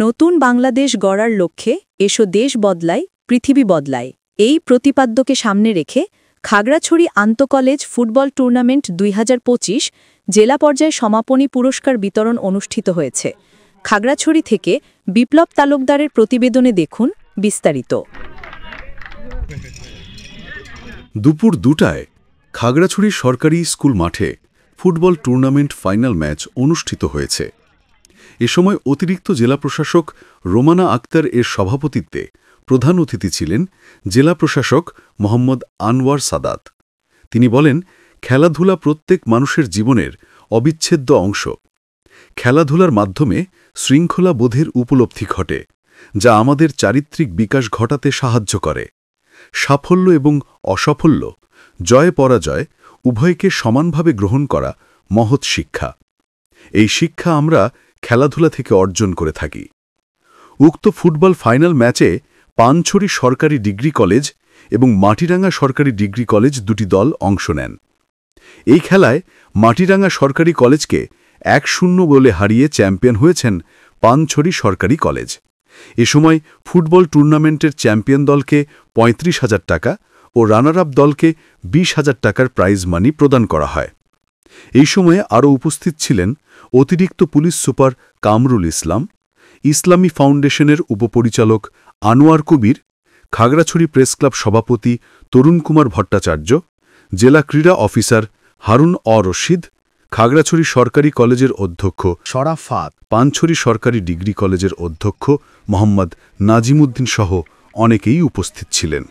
নতুন বাংলাদেশ গড়ার লক্ষ্যে এসো দেশ বদলায় পৃথিবী বদলায় এই প্রতিপাদ্যকে সামনে রেখে খাগড়াছড়ি আন্তঃকলেজ ফুটবল টুর্নামেন্ট ২০২৫ জেলা পর্যায়ে সমাপনী পুরস্কার বিতরণ অনুষ্ঠিত হয়েছে। খাগড়াছড়ি থেকে বিপ্লব তালুকদারের প্রতিবেদনে দেখুন বিস্তারিত। দুপুর ২টায় খাগড়াছড়ি সরকারি স্কুল মাঠে ফুটবল টুর্নামেন্ট ফাইনাল ম্যাচ অনুষ্ঠিত হয়েছে। এ সময় অতিরিক্ত জেলা প্রশাসক রোমানা আক্তার এর সভাপতিত্বে প্রধান অতিথি ছিলেন জেলা প্রশাসক মোহাম্মদ আনোয়ার সাদাত। তিনি বলেন, খেলাধুলা প্রত্যেক মানুষের জীবনের অবিচ্ছেদ্য অংশ। খেলাধুলার মাধ্যমে শৃঙ্খলা বোধের উপলব্ধি ঘটে, যা আমাদের চারিত্রিক বিকাশ ঘটাতে সাহায্য করে। সাফল্য এবং অসাফল্য, জয় পরাজয় উভয়কে সমানভাবে গ্রহণ করা মহৎ শিক্ষা। এই শিক্ষা আমরা খেলাধুলা থেকে অর্জন করে থাকি। উক্ত ফুটবল ফাইনাল ম্যাচে পানছড়ি সরকারি ডিগ্রি কলেজ এবং মাটিরাঙ্গা সরকারি ডিগ্রি কলেজ দুটি দল অংশ নেন। এই খেলায় মাটিরাঙ্গা সরকারি কলেজকে ১-০ গোলে হারিয়ে চ্যাম্পিয়ন হয়েছেন পানছড়ি সরকারি কলেজ। এ সময় ফুটবল টুর্নামেন্টের চ্যাম্পিয়ন দলকে ৩৫,০০০ টাকা ও রানার আপ দলকে ২০,০০০ টাকার প্রাইজ মানি প্রদান করা হয়। এই সময়ে আরও উপস্থিত ছিলেন অতিরিক্ত পুলিশ সুপার কামরুল ইসলাম, ইসলামী ফাউন্ডেশনের উপপরিচালক আনোয়ার কবির, খাগড়াছড়ি প্রেস ক্লাব সভাপতি তরুণ কুমার ভট্টাচার্য, জেলা ক্রীড়া অফিসার হারুন রশিদ, খাগড়াছড়ি সরকারি কলেজের অধ্যক্ষ শরাফাত, পানছড়ি সরকারি ডিগ্রি কলেজের অধ্যক্ষ মোহাম্মদ নাজিমুদ্দিন সহ অনেকেই উপস্থিত ছিলেন।